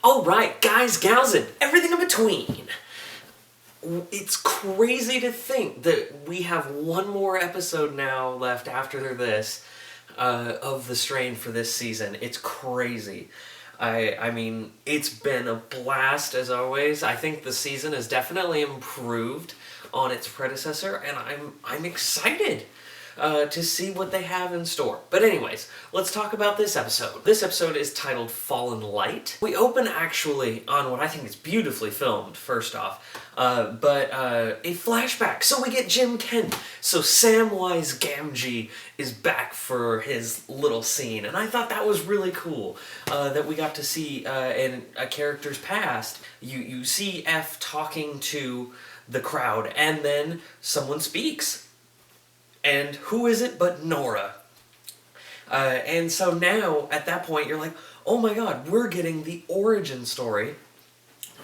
Alright, guys, gals, and everything in between. It's crazy to think that we have one more episode now left after this of The Strain for this season. It's crazy. I mean, it's been a blast as always. I think the season has definitely improved on its predecessor, and I'm excited to see what they have in store. But anyways, let's talk about this episode. This episode is titled Fallen Light. We open actually on what I think is beautifully filmed, first off, but a flashback. So we get Jim Kent. So Samwise Gamgee is back for his little scene, and I thought that was really cool that we got to see in a character's past. You see F talking to the crowd, and then someone speaks. And who is it but Nora? And so now, at that point, you're like, oh my god, we're getting the origin story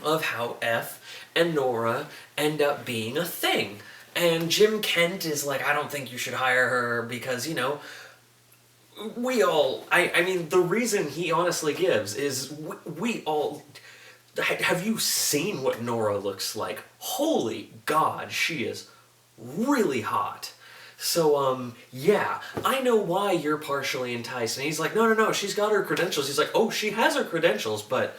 of how F and Nora end up being a thing. And Jim Kent is like, I don't think you should hire her because, we all... I mean, the reason he honestly gives is we all... Have you seen what Nora looks like? Holy God, she is really hot. So, yeah, I know why you're partially enticed. And he's like, no, she's got her credentials. He's like, oh, she has her credentials, but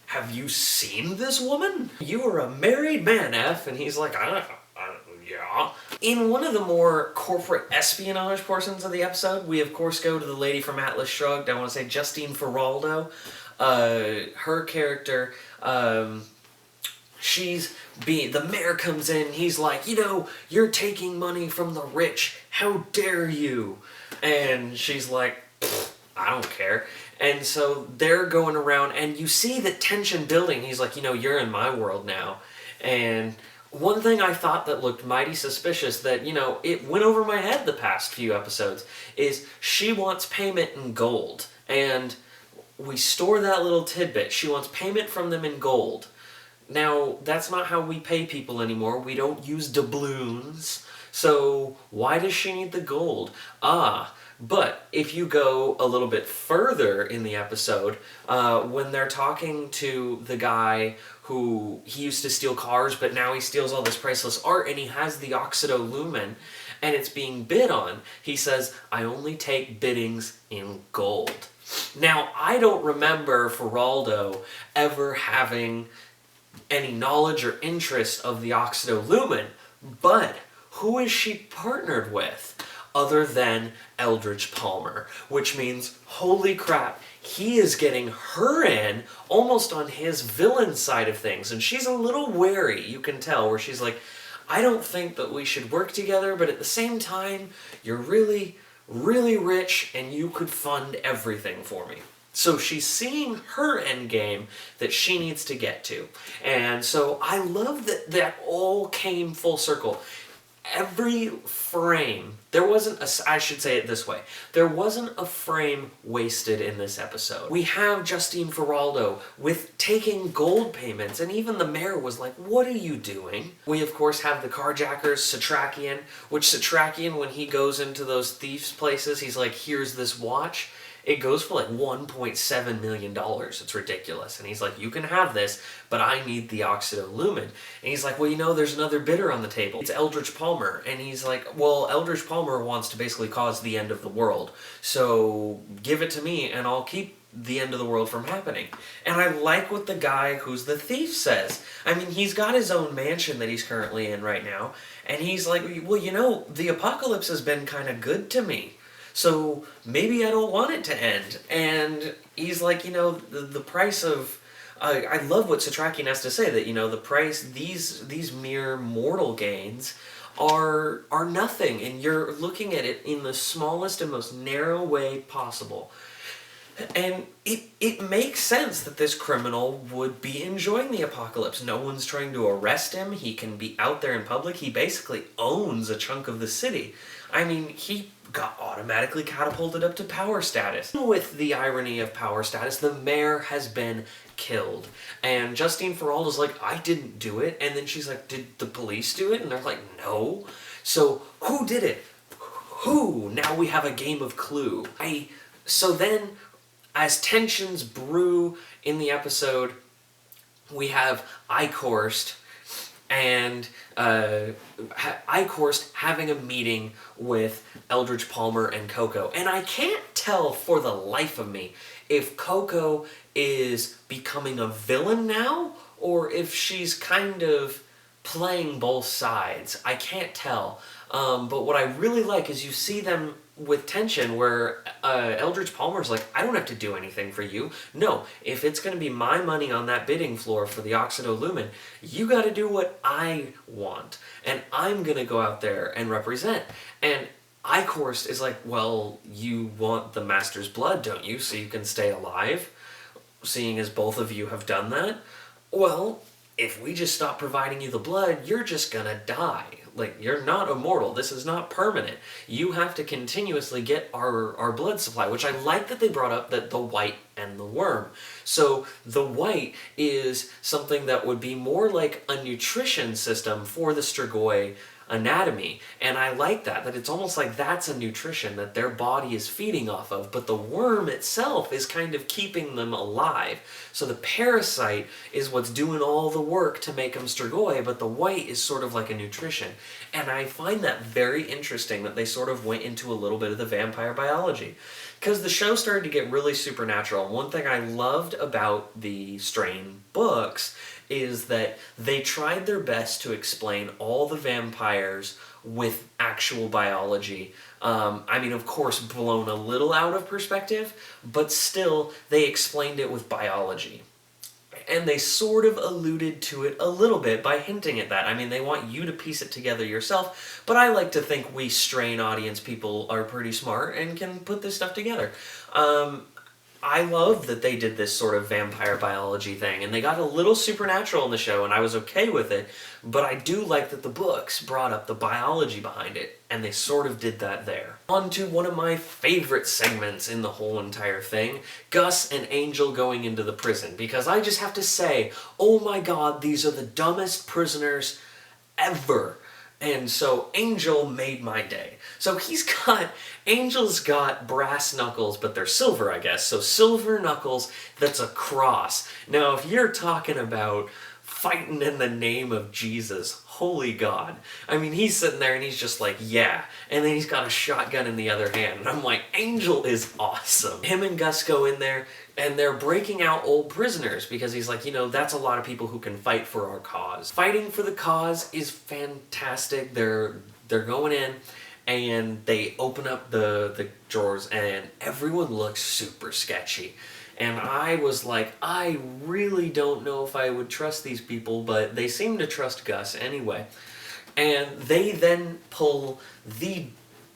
have you seen this woman? You are a married man, F. And he's like, yeah. In one of the more corporate espionage portions of the episode, we of course go to the lady from Atlas Shrugged. I want to say Justine Faraldo. Her character, the mayor comes in, he's like, you're taking money from the rich, how dare you? And she's like, I don't care. And so they're going around, and you see the tension building. He's like, you're in my world now. And one thing I thought that looked mighty suspicious that, it went over my head the past few episodes, is she wants payment in gold. And we store that little tidbit. She wants payment from them in gold. Now, that's not how we pay people anymore. We don't use doubloons. So, why does she need the gold? But if you go a little bit further in the episode, when they're talking to the guy who he used to steal cars, but now he steals all this priceless art, and he has the Oxidolumen, and it's being bid on, he says, I only take biddings in gold. Now, I don't remember Faraldo ever having any knowledge or interest of the Oxidolumen, but who is she partnered with other than Eldridge Palmer? Which means, holy crap, he is getting her in almost on his villain side of things, and she's a little wary, you can tell, where she's like, I don't think that we should work together, but at the same time, you're really, really rich, and you could fund everything for me. So she's seeing her endgame that she needs to get to. And so I love that all came full circle. Every frame, I should say it this way, there wasn't a frame wasted in this episode. We have Justine Faraldo with taking gold payments, and even the mayor was like, what are you doing? We of course have the carjackers, Satrakian, which Satrakian, when he goes into those thieves' places, he's like, here's this watch. It goes for like $1.7 million. It's ridiculous. And he's like, you can have this, but I need the Oxidolumen. And he's like, well, there's another bidder on the table. It's Eldridge Palmer. And he's like, well, Eldridge Palmer wants to basically cause the end of the world. So give it to me and I'll keep the end of the world from happening. And I like what the guy who's the thief says. I mean, he's got his own mansion that he's currently in right now. And he's like, well, the apocalypse has been kind of good to me. So maybe I don't want it to end. And he's like, the price of... I love what Satrakian has to say, that, the price, these mere mortal gains are nothing. And you're looking at it in the smallest and most narrow way possible. And it makes sense that this criminal would be enjoying the apocalypse. No one's trying to arrest him. He can be out there in public. He basically owns a chunk of the city. I mean, he got automatically catapulted up to power status. With the irony of power status, the mayor has been killed. And Justine Faraldo's like, I didn't do it. And then she's like, did the police do it? And they're like, no. So who did it? Who? Now we have a game of Clue. So then as tensions brew in the episode, we have Eichhorst and Eichhorst having a meeting with Eldridge Palmer and Coco. And I can't tell for the life of me if Coco is becoming a villain now or if she's kind of playing both sides. I can't tell. But what I really like is you see them with tension where Eldridge Palmer's like, I don't have to do anything for you. No, if it's going to be my money on that bidding floor for the Oxidolumin, you got to do what I want. And I'm going to go out there and represent. And Eichhorst is like, well, you want the Master's blood, don't you? So you can stay alive, seeing as both of you have done that. Well, if we just stop providing you the blood, you're just going to die. Like, you're not immortal. This is not permanent. You have to continuously get our blood supply, which I like that they brought up that the white and the worm. So the white is something that would be more like a nutrition system for the Strigoi anatomy. And I like that it's almost like that's a nutrition that their body is feeding off of, but the worm itself is kind of keeping them alive. So the parasite is what's doing all the work to make them Strigoi, but the white is sort of like a nutrition. And I find that very interesting that they sort of went into a little bit of the vampire biology. Because the show started to get really supernatural. One thing I loved about the Strain books is that they tried their best to explain all the vampires with actual biology. I mean, of course, blown a little out of perspective, but still, they explained it with biology. And they sort of alluded to it a little bit by hinting at that. I mean, they want you to piece it together yourself, but I like to think we Strain audience people are pretty smart and can put this stuff together. I love that they did this sort of vampire biology thing, and they got a little supernatural in the show, and I was okay with it, but I do like that the books brought up the biology behind it, and they sort of did that there. On to one of my favorite segments in the whole entire thing, Gus and Angel going into the prison, because I just have to say, oh my god, these are the dumbest prisoners ever. And so Angel made my day. So Angel's got brass knuckles, but they're silver, I guess. So silver knuckles, that's a cross. Now, if you're talking about fighting in the name of Jesus, holy God. I mean, he's sitting there and he's just like, yeah. And then he's got a shotgun in the other hand. And I'm like, Angel is awesome. Him and Gus go in there and they're breaking out old prisoners because he's like, that's a lot of people who can fight for our cause. Fighting for the cause is fantastic. They're going in and they open up the drawers and everyone looks super sketchy. And I was like, I really don't know if I would trust these people, but they seem to trust Gus anyway. And they then pull the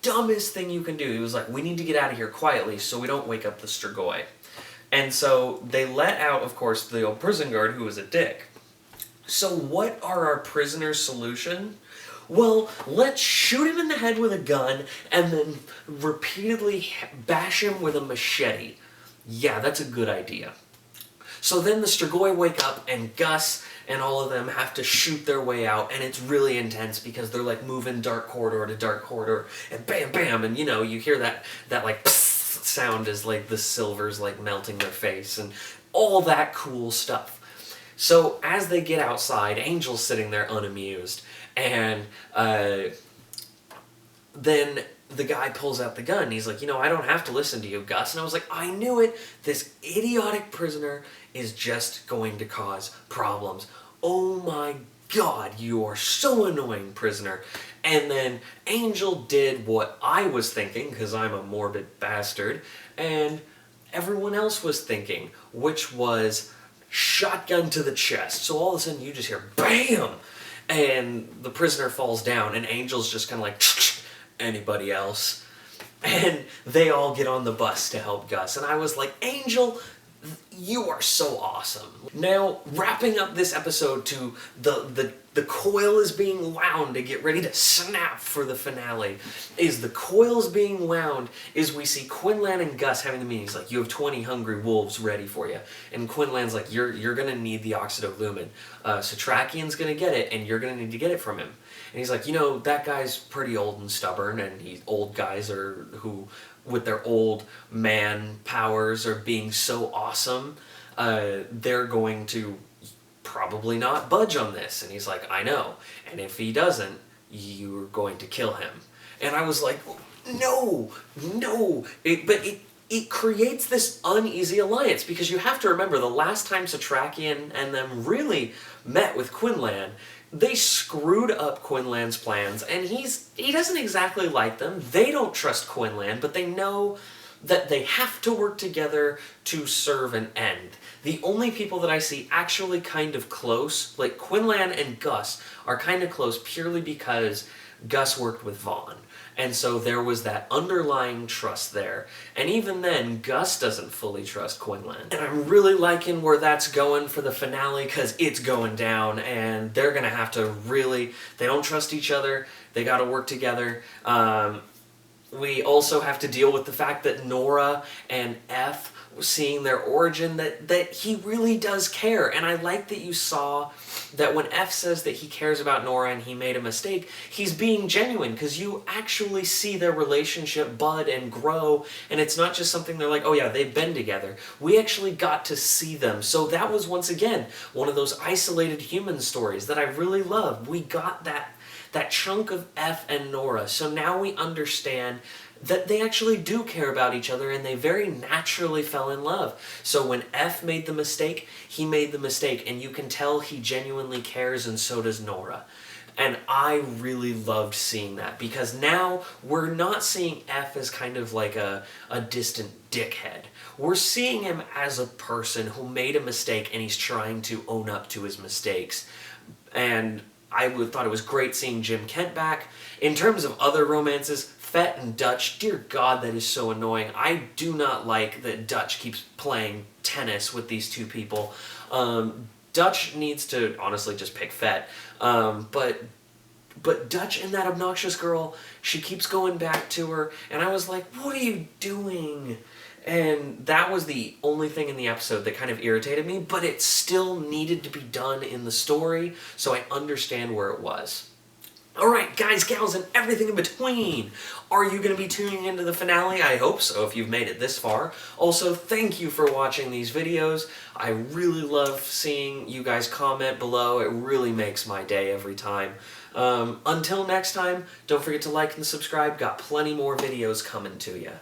dumbest thing you can do. He was like, we need to get out of here quietly so we don't wake up the Strigoi. And so they let out, of course, the old prison guard who was a dick. So what are our prisoners' solution? Well, let's shoot him in the head with a gun and then repeatedly bash him with a machete. Yeah, that's a good idea. So then the Strigoi wake up and Gus and all of them have to shoot their way out, and it's really intense because they're like moving dark corridor to dark corridor and bam bam, and you hear that like psst sound as like the silver's like melting their face and all that cool stuff. So as they get outside, Angel's sitting there unamused, and then the guy pulls out the gun and he's like, I don't have to listen to you, Gus. And I was like, I knew it. This idiotic prisoner is just going to cause problems. Oh my god, you are so annoying, prisoner. And then Angel did what I was thinking, because I'm a morbid bastard, and everyone else was thinking, which was shotgun to the chest. So all of a sudden you just hear BAM! And the prisoner falls down and Angel's just kind of like, anybody else? And they all get on the bus to help Gus. And I was like, Angel, you are so awesome. Now, wrapping up this episode to the coil is being wound to get ready to snap for the finale. Is the coil's being wound is we see Quinlan and Gus having the meeting. He's like, you have 20 hungry wolves ready for you. And Quinlan's like, you're gonna need the Oxidolumin. Satrakian's gonna get it, and you're gonna need to get it from him. And he's like, that guy's pretty old and stubborn, and old guys are who with their old man powers or being so awesome, they're going to probably not budge on this. And he's like, I know. And if he doesn't, you're going to kill him. And I was like, no, no. It creates this uneasy alliance, because you have to remember the last time Satrakian and them really met with Quinlan, they screwed up Quinlan's plans, and he doesn't exactly like them. They don't trust Quinlan, but they know that they have to work together to serve an end. The only people that I see actually kind of close, like Quinlan and Gus, are kind of close purely because Gus worked with Vaughn. And so there was that underlying trust there. And even then, Gus doesn't fully trust Quinlan. And I'm really liking where that's going for the finale, because it's going down, and they're going to have to really... They don't trust each other. They got to work together. We also have to deal with the fact that Nora and F, seeing their origin, that he really does care. And I like that you saw that when F says that he cares about Nora and he made a mistake, he's being genuine, because you actually see their relationship bud and grow, and it's not just something they're like, oh yeah, they've been together. We actually got to see them. So that was, once again, one of those isolated human stories that I really loved. We got that chunk of F and Nora, so now we understand that they actually do care about each other, and they very naturally fell in love. So when F made the mistake, he made the mistake, and you can tell he genuinely cares, and so does Nora. And I really loved seeing that, because now we're not seeing F as kind of like a distant dickhead. We're seeing him as a person who made a mistake, and he's trying to own up to his mistakes. And I thought it was great seeing Jim Kent back. In terms of other romances, Fett and Dutch, dear God, that is so annoying. I do not like that Dutch keeps playing tennis with these two people. Dutch needs to honestly just pick Fett. But Dutch and that obnoxious girl, she keeps going back to her, and I was like, what are you doing? And that was the only thing in the episode that kind of irritated me, but it still needed to be done in the story, so I understand where it was. Alright, guys, gals, and everything in between, are you going to be tuning into the finale? I hope so, if you've made it this far. Also, thank you for watching these videos. I really love seeing you guys comment below. It really makes my day every time. Until next time, don't forget to like and subscribe. Got plenty more videos coming to you.